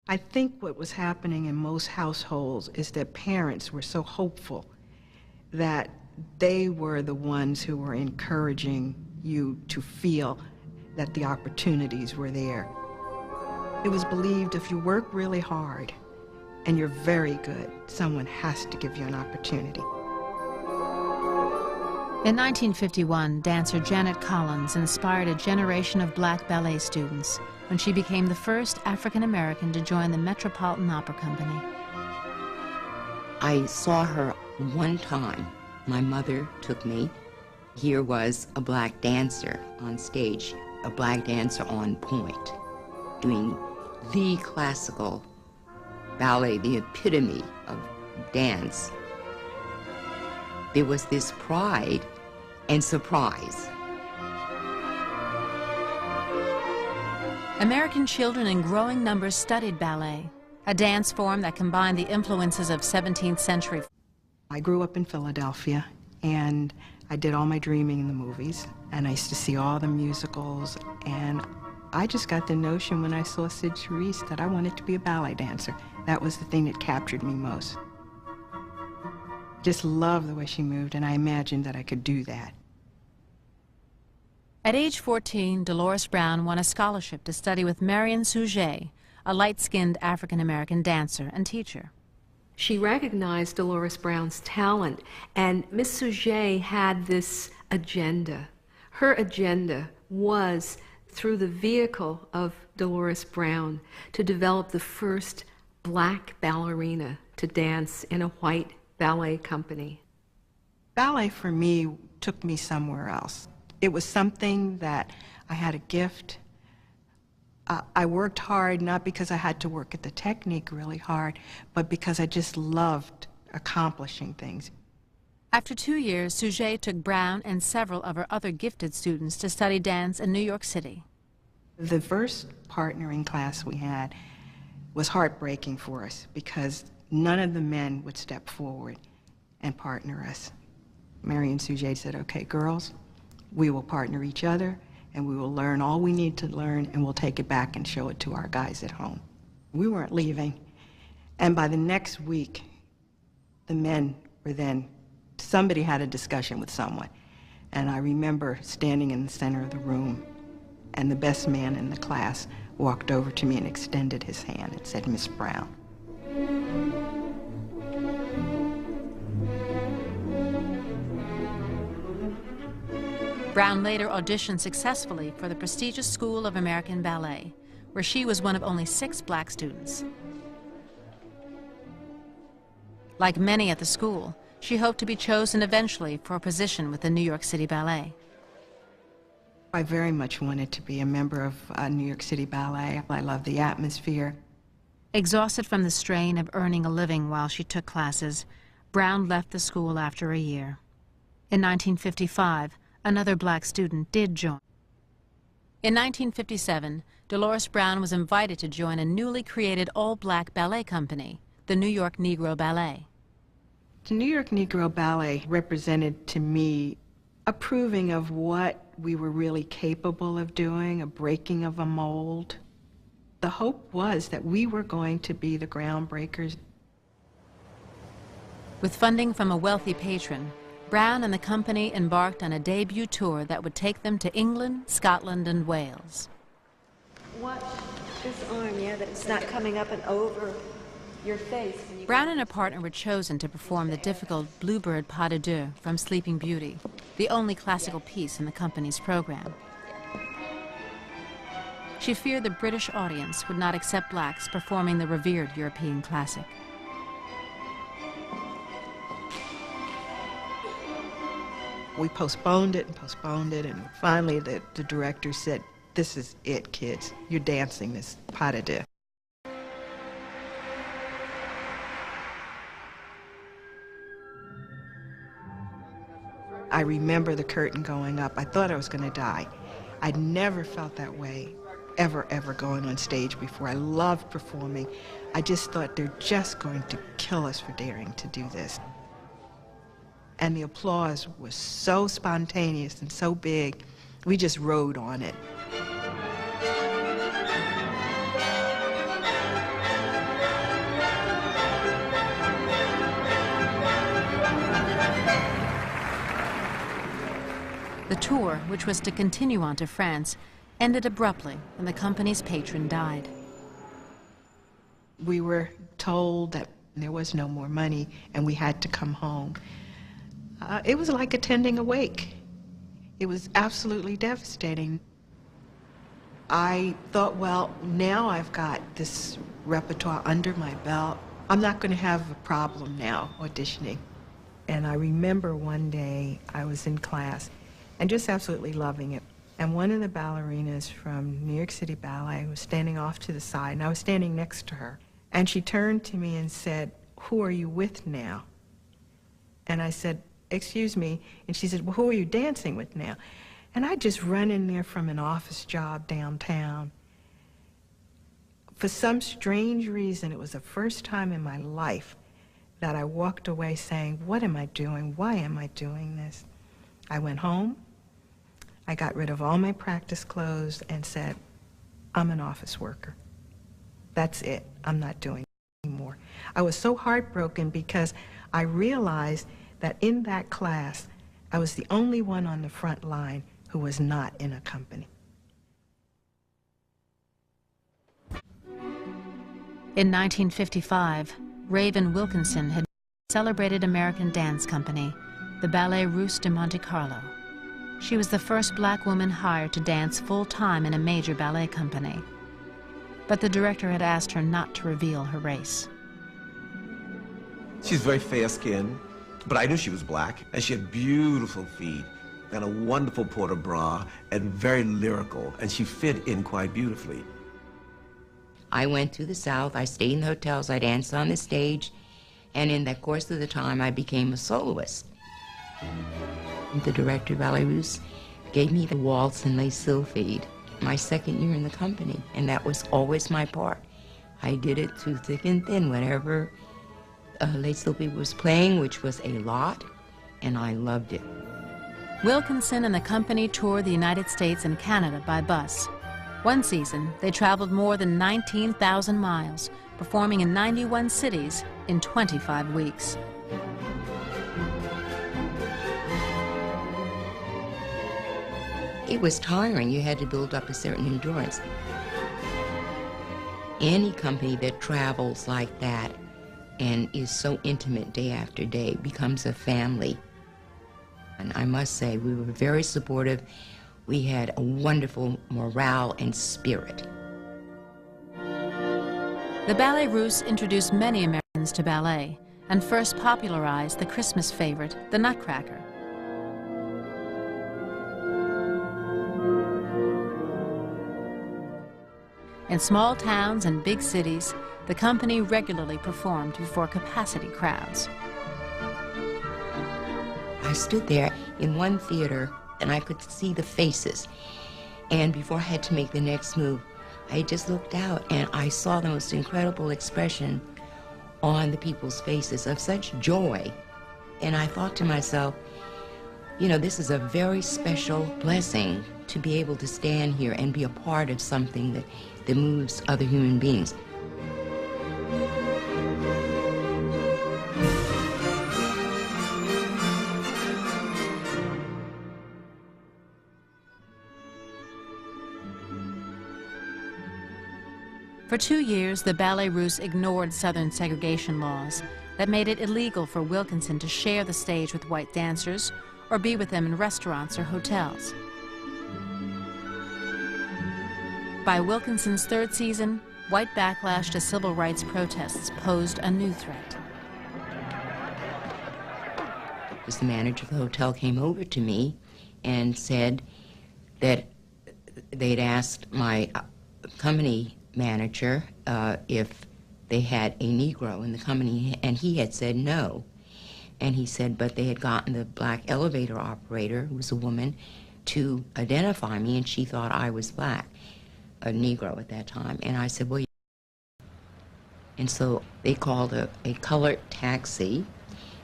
I think what was happening in most households is that parents were so hopeful that they were the ones who were encouraging you to feel that the opportunities were there. It was believed if you work really hard and you're very good, someone has to give you an opportunity. In 1951, dancer Janet Collins inspired a generation of black ballet students when she became the first African-American to join the Metropolitan Opera Company. I saw her one time. My mother took me. Here was a black dancer on stage, a black dancer on point, doing the classical ballet, the epitome of dance. There was this pride and surprise. American children in growing numbers studied ballet, a dance form that combined the influences of 17th century. I grew up in Philadelphia, and I did all my dreaming in the movies, and I used to see all the musicals, and I just got the notion when I saw Sid Charisse that I wanted to be a ballet dancer. That was the thing that captured me most. Just loved the way she moved, and I imagined that I could do that. At age 14, Dolores Brown won a scholarship to study with Marion Suget, a light-skinned African-American dancer and teacher. She recognized Dolores Brown's talent, and Miss Suget had this agenda. Her agenda was, through the vehicle of Dolores Brown, to develop the first black ballerina to dance in a white ballet company. Ballet, for me, took me somewhere else. It was something that I had a gift. I worked hard, not because I had to work at the technique really hard, but because I just loved accomplishing things. After 2 years, Suget took Brown and several of her other gifted students to study dance in New York City. The first partnering class we had was heartbreaking for us because none of the men would step forward and partner us. Marion Suget said, okay, girls, we will partner each other, and we will learn all we need to learn, and we'll take it back and show it to our guys at home. We weren't leaving, and by the next week, the men were then, somebody had a discussion with someone, and I remember standing in the center of the room, and the best man in the class walked over to me and extended his hand and said, Miss Brown. Brown later auditioned successfully for the prestigious School of American Ballet, where she was one of only 6 black students. Like many at the school, she hoped to be chosen eventually for a position with the New York City Ballet. I very much wanted to be a member of New York City Ballet. I love the atmosphere. Exhausted from the strain of earning a living while she took classes, Brown left the school after a year. In 1955, another black student did join. In 1957, Dolores Brown was invited to join a newly created all-black ballet company, the New York Negro Ballet. The New York Negro Ballet represented to me a proving of what we were really capable of doing, a breaking of a mold. The hope was that we were going to be the groundbreakers. With funding from a wealthy patron, Brown and the company embarked on a debut tour that would take them to England, Scotland, and Wales. Watch this arm, yeah, that it's not coming up and over your face. Brown and her partner were chosen to perform the difficult Bluebird Pas de Deux from Sleeping Beauty, the only classical piece in the company's program. She feared the British audience would not accept blacks performing the revered European classic. We postponed it, and finally the director said, this is it, kids. You're dancing this pas de deux. I remember the curtain going up. I thought I was going to die. I'd never felt that way, ever going on stage before. I loved performing. I just thought they're just going to kill us for daring to do this. And the applause was so spontaneous and so big, we just rode on it. The tour, which was to continue on to France, ended abruptly when the company's patron died. We were told that there was no more money and we had to come home. It was like attending a wake. It was absolutely devastating. I thought, well, now I've got this repertoire under my belt. I'm not going to have a problem now auditioning. And I remember one day I was in class and just absolutely loving it. And one of the ballerinas from New York City Ballet was standing off to the side, and I was standing next to her. And she turned to me and said, "Who are you with now?" And I said, "Excuse me." And she said, "Well, who are you dancing with now?" And I just run in there from an office job downtown. For some strange reason, it was the first time in my life that I walked away saying, "What am I doing? Why am I doing this?" I went home. I got rid of all my practice clothes and said, "I'm an office worker. That's it. I'm not doing it anymore." I was so heartbroken because I realized that in that class, I was the only one on the front line who was not in a company. In 1955, Raven Wilkinson had a celebrated American dance company, the Ballet Russe de Monte Carlo. She was the first black woman hired to dance full-time in a major ballet company. But the director had asked her not to reveal her race. She's very fair-skinned, but I knew she was black, and she had beautiful feet and a wonderful port-de-bras and very lyrical, and she fit in quite beautifully. I went to the South, I stayed in the hotels, I danced on the stage, and in the course of the time I became a soloist. The director of Ballet Russe gave me the waltz and Les Sylphides my second year in the company, and that was always my part. I did it through thick and thin whenever Les Sylphides was playing, which was a lot, and I loved it. Wilkinson and the company toured the United States and Canada by bus. One season, they traveled more than 19,000 miles, performing in 91 cities in 25 weeks. It was tiring. You had to build up a certain endurance. Any company that travels like that and is so intimate day after day becomes a family. And I must say, we were very supportive. We had a wonderful morale and spirit. The Ballet Russe introduced many Americans to ballet and first popularized the Christmas favorite, the Nutcracker. In small towns and big cities, the company regularly performed before capacity crowds. I stood there in one theater and I could see the faces. And before I had to make the next move, I just looked out and I saw the most incredible expression on the people's faces of such joy. And I thought to myself, you know, this is a very special blessing to be able to stand here and be a part of something that moves other human beings. For 2 years, the Ballet Russe ignored Southern segregation laws that made it illegal for Wilkinson to share the stage with white dancers or be with them in restaurants or hotels. By Wilkinson's third season, white backlash to civil rights protests posed a new threat. The manager of the hotel came over to me and said that they'd asked my company manager if they had a Negro in the company, and he had said no. And he said, but they had gotten the black elevator operator, who was a woman, to identify me, and she thought I was black, a Negro at that time. And I said, well, yeah. And so they called a colored taxi,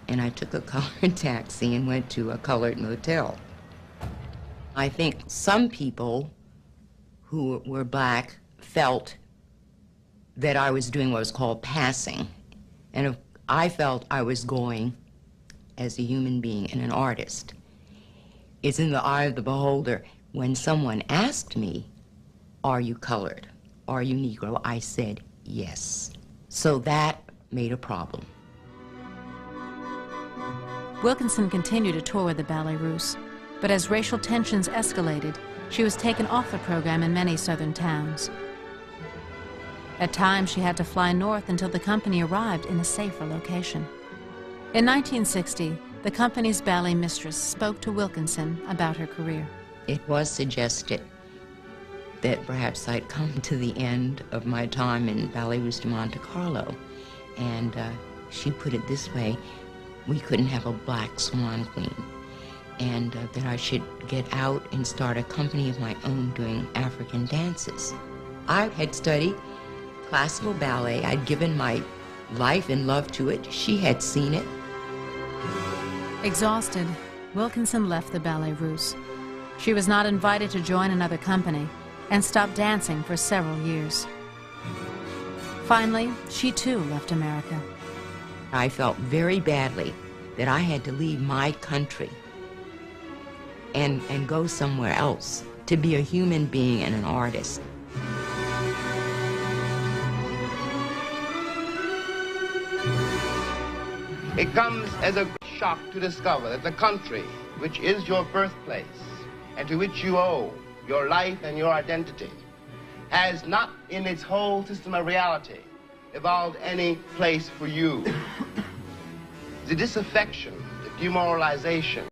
and I took a colored taxi and went to a colored motel. I think some people who were black felt that I was doing what was called passing. And I felt I was going as a human being and an artist. It's in the eye of the beholder. When someone asked me, "Are you colored? Are you Negro?" I said, yes. So that made a problem. Wilkinson continued to tour with the Ballet Russe, but as racial tensions escalated, she was taken off the program in many southern towns. At times, she had to fly north until the company arrived in a safer location. In 1960, the company's ballet mistress spoke to Wilkinson about her career. It was suggested that perhaps I'd come to the end of my time in Ballet Russe de Monte Carlo. And she put it this way: we couldn't have a black swan queen. And that I should get out and start a company of my own doing African dances. I had studied classical ballet. I'd given my life and love to it. She had seen it. Exhausted, Wilkinson left the Ballet Russe. She was not invited to join another company and stopped dancing for several years. Finally, she too left America. I felt very badly that I had to leave my country and go somewhere else to be a human being and an artist. It comes as a shock to discover that the country, which is your birthplace and to which you owe your life and your identity, has not in its whole system of reality evolved any place for you. The disaffection, the demoralization,